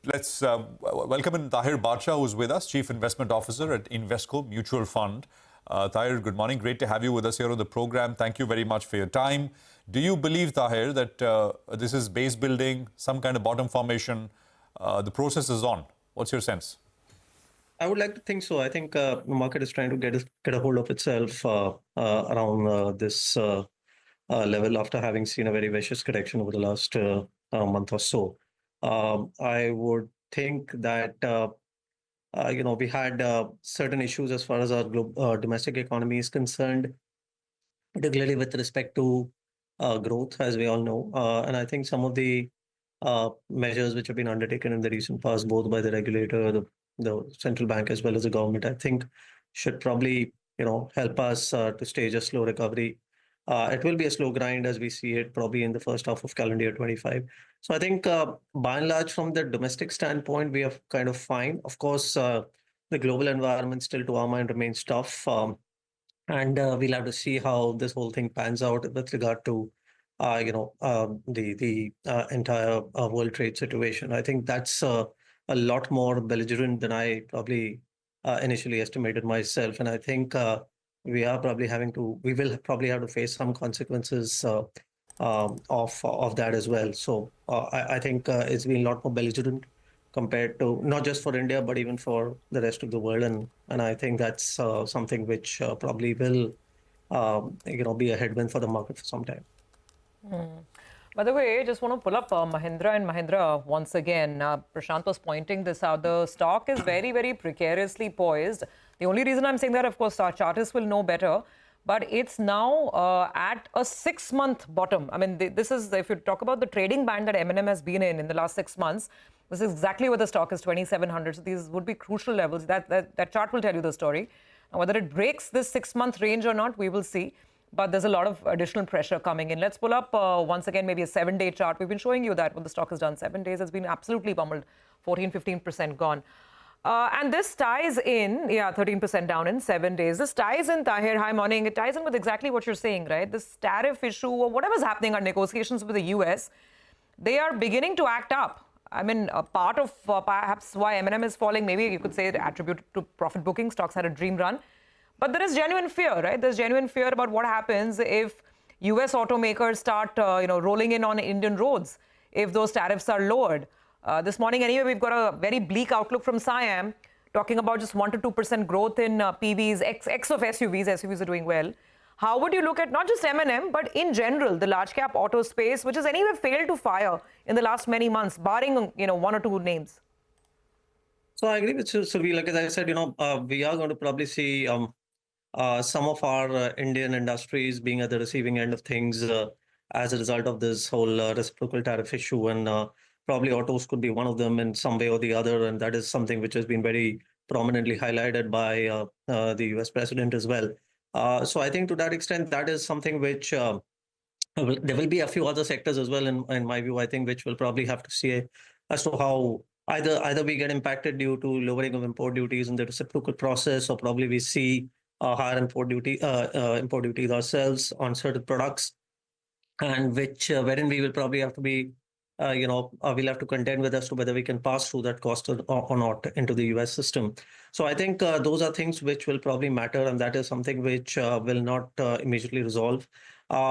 let's welcome in Tahir Badshah, who's with us, Chief Investment Officer at Invesco Mutual Fund. Tahir, good morning. Great to have you with us here on the program. Thank you very much for your time. Do you believe, Tahir, that this is base building, some kind of bottom formation? The process is on. What's your sense? I would like to think so. I think the market is trying to get a hold of itself around this level after having seen a very vicious correction over the last month or so. I would think that we had certain issues as far as our domestic economy is concerned, particularly with respect to growth, as we all know. And I think some of the measures which have been undertaken in the recent past, both by the regulator, the central bank, as well as the government, I think should probably help us to stage a slow recovery. It will be a slow grind as we see it probably in the first half of calendar year 25. So I think by and large, from the domestic standpoint, we are kind of fine. Of course, the global environment still to our mind remains tough. And we'll have to see how this whole thing pans out with regard to the entire world trade situation. I think that's a lot more belligerent than I probably initially estimated myself, and I think we will probably have to face some consequences of that as well. So I think it's been a lot more belligerent compared to not just for India, but even for the rest of the world. And I think that's something which probably will, be a headwind for the market for some time. By the way, I just want to pull up Mahindra and Mahindra once again. Prashant was pointing this out. The stock is very, very precariously poised. The only reason I'm saying that, of course, our chartists will know better, but it's now at a 6-month bottom. I mean, this is, if you talk about the trading band that M&M has been in the last 6 months, this is exactly where the stock is, 2,700. So these would be crucial levels. That chart will tell you the story. Now, whether it breaks this 6-month range or not, we will see. But there's a lot of additional pressure coming in. Let's pull up once again maybe a 7-day chart. We've been showing you that what the stock has done. 7 days has been absolutely pummeled, 14-15% gone. And this ties in, 13% down in 7 days. This ties in, Tahir, hi morning. It ties in with exactly what you're saying, right? This tariff issue or whatever's happening on negotiations with the US, they are beginning to act up. I mean, a part of perhaps why M&M is falling, maybe you could say attributed to profit booking. Stocks had a dream run. But there is genuine fear, right? There's genuine fear about what happens if US automakers start, rolling in on Indian roads, if those tariffs are lowered. This morning, anyway, we've got a very bleak outlook from SIAM, talking about just 1 to 2% growth in PVs, X of SUVs. SUVs are doing well. How would you look at not just M&M, but in general, the large cap auto space, which has anyway failed to fire in the last many months, barring, 1 or 2 names? So I agree with Surbhi. Like as I said, we are going to probably see some of our Indian industries being at the receiving end of things as a result of this whole reciprocal tariff issue. And probably autos could be one of them in some way or the other. And that is something which has been very prominently highlighted by the US president as well. So I think to that extent, that is something which there will be a few other sectors as well, in my view, I think, which will probably have to see as to how either we get impacted due to lowering of import duties in the reciprocal process, or probably we see higher import duties ourselves on certain products, and wherein we will probably have to be we'll have to contend with as to whether we can pass through that cost or not into the US system. So I think those are things which will probably matter, and that is something which will not immediately resolve.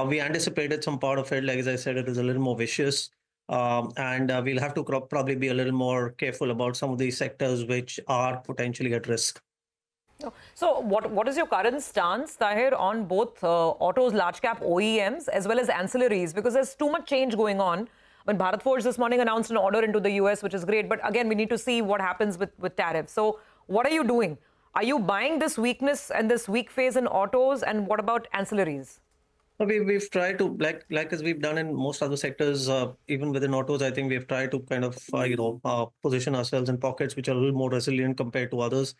We anticipated some part of it. Like as I said, it is a little more vicious. And we'll have to probably be a little more careful about some of these sectors which are potentially at risk. So what is your current stance, Tahir, on both autos, large cap OEMs, as well as ancillaries? Because there's too much change going on. When Bharat Forge this morning announced an order into the US, which is great. But again, we need to see what happens with tariffs. So what are you doing? Are you buying this weakness and this weak phase in autos? And what about ancillaries? We've tried to, like as we've done in most other sectors, even within autos, I think we've tried to kind of, position ourselves in pockets which are a little more resilient compared to others.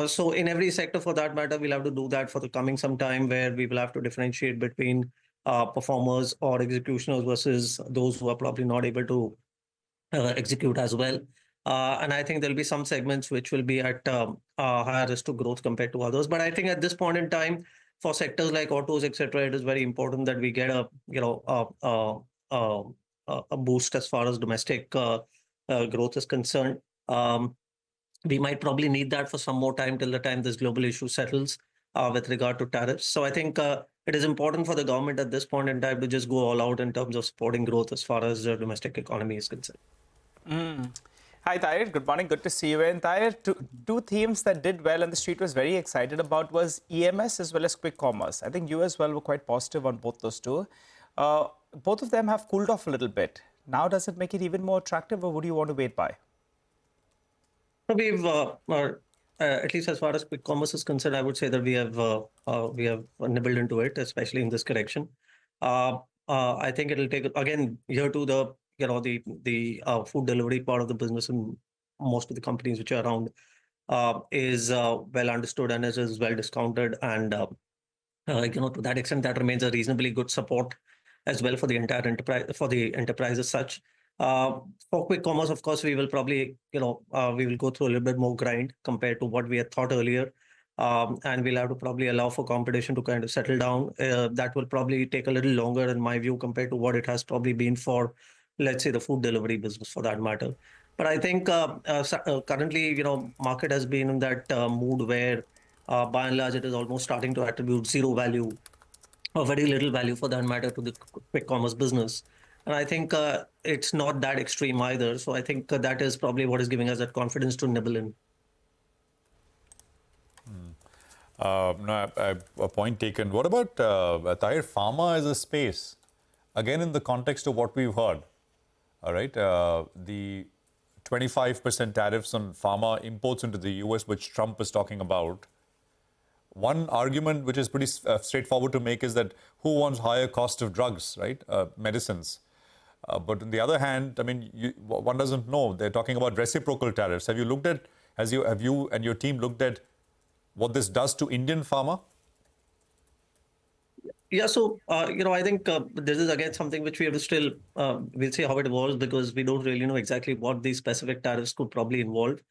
So in every sector, for that matter, we'll have to do that for the coming some time, where we will have to differentiate between performers or executioners versus those who are probably not able to execute as well. And I think there'll be some segments which will be at higher risk to growth compared to others. But I think at this point in time, for sectors like autos, etc., it is very important that we get a boost as far as domestic growth is concerned. We might probably need that for some more time till the time this global issue settles with regard to tariffs. So I think it is important for the government at this point in time to just go all out in terms of supporting growth as far as the domestic economy is concerned. Hi, Tahir. Good morning. Good to see you. And Tahir, two themes that did well and the street was very excited about was EMS as well as quick commerce. I think you as well were quite positive on both those two. Both of them have cooled off a little bit. Now, does it make it even more attractive, or would you want to wait by? So we've, at least as far as quick commerce is concerned, I would say that we have nibbled into it, especially in this correction. I think it'll take again here to the food delivery part of the business, and most of the companies which are around is well understood and is well discounted, and to that extent that remains a reasonably good support as well for the entire enterprise as such. For quick commerce, of course, we will probably, we will go through a little bit more grind compared to what we had thought earlier. And we'll have to probably allow for competition to kind of settle down. That will probably take a little longer, in my view, compared to what it has probably been for, let's say, the food delivery business for that matter. But I think currently, market has been in that mood where, by and large, it is almost starting to attribute zero value or very little value for that matter to the quick commerce business. And I think it's not that extreme either. So I think that is probably what is giving us that confidence to nibble in. A point taken. What about Tahir, pharma as a space? Again, in the context of what we've heard, all right, the 25% tariffs on pharma imports into the US, which Trump is talking about. One argument which is pretty straightforward to make is that who wants higher cost of drugs, right? Medicines. But on the other hand, I mean, one doesn't know. They're talking about reciprocal tariffs. Have you looked at, have you and your team looked at what this does to Indian pharma? Yeah, so, I think this is again something which we have to still, we'll see how it evolves, because we don't really know exactly what these specific tariffs could probably involve.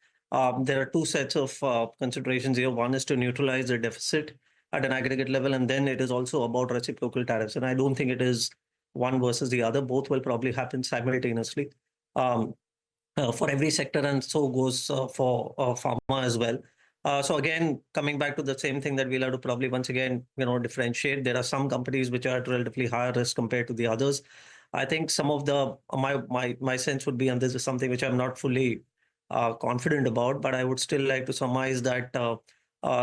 There are two sets of considerations here. One is to neutralize the deficit at an aggregate level, and then it is also about reciprocal tariffs. And I don't think it is one versus the other. Both will probably happen simultaneously for every sector, and so goes for pharma as well. So again, coming back to the same thing that we'll have to probably once again, differentiate. There are some companies which are at relatively higher risk compared to the others. I think some of the my sense would be, and this is something which I'm not fully confident about, but I would still like to surmise that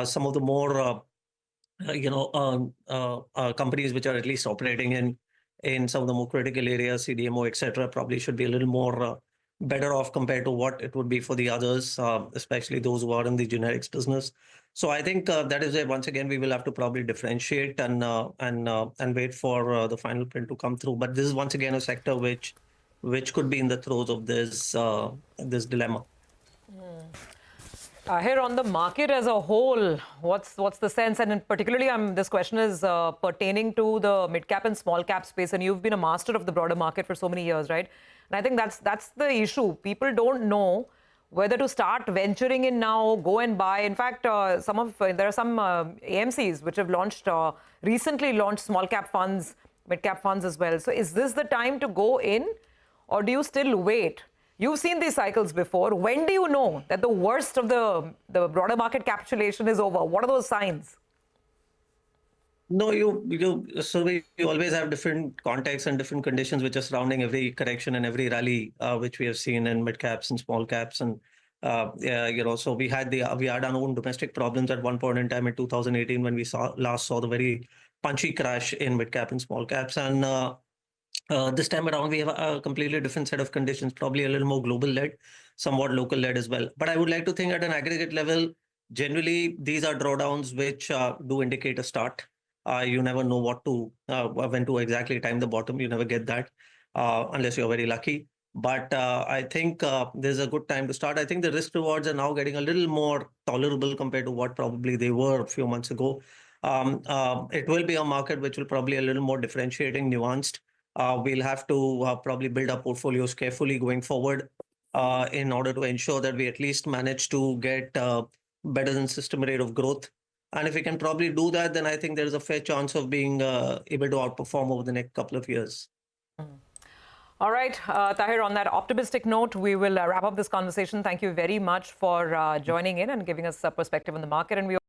some of the more companies which are at least operating in some of the more critical areas, CDMO, etc., probably should be a little more better off compared to what it would be for the others, especially those who are in the generics business. So I think that is where once again we will have to probably differentiate and wait for the final print to come through. But this is once again a sector which could be in the throes of this dilemma. Here on the market as a whole, what's the sense? And particularly, this question is pertaining to the mid-cap and small-cap space. And you've been a master of the broader market for so many years, right? And I think that's the issue. People don't know whether to start venturing in now, go and buy. In fact, there are some AMCs which have recently launched small-cap funds, mid-cap funds as well. So is this the time to go in, or do you still wait? You've seen these cycles before. When do you know that the worst of the broader market capitulation is over? What are those signs? No, so we always have different contexts and different conditions which are surrounding every correction and every rally, which we have seen in mid caps and small caps. And, so we had our own domestic problems at one point in time in 2018 when we last saw the very punchy crash in mid cap and small caps. And this time around, we have a completely different set of conditions, probably a little more global-led, somewhat local-led as well. But I would like to think at an aggregate level, generally, these are drawdowns which do indicate a start. You never know when to exactly time the bottom. You never get that unless you're very lucky. But I think this is a good time to start. I think the risk rewards are now getting a little more tolerable compared to what probably they were a few months ago. It will be a market which will probably a little more differentiating, nuanced. We'll have to probably build our portfolios carefully going forward in order to ensure that we at least manage to get better than system rate of growth. And if we can probably do that, then I think there's a fair chance of being able to outperform over the next couple of years. All right, Tahir, on that optimistic note, we will wrap up this conversation. Thank you very much for joining in and giving us a perspective on the market. And we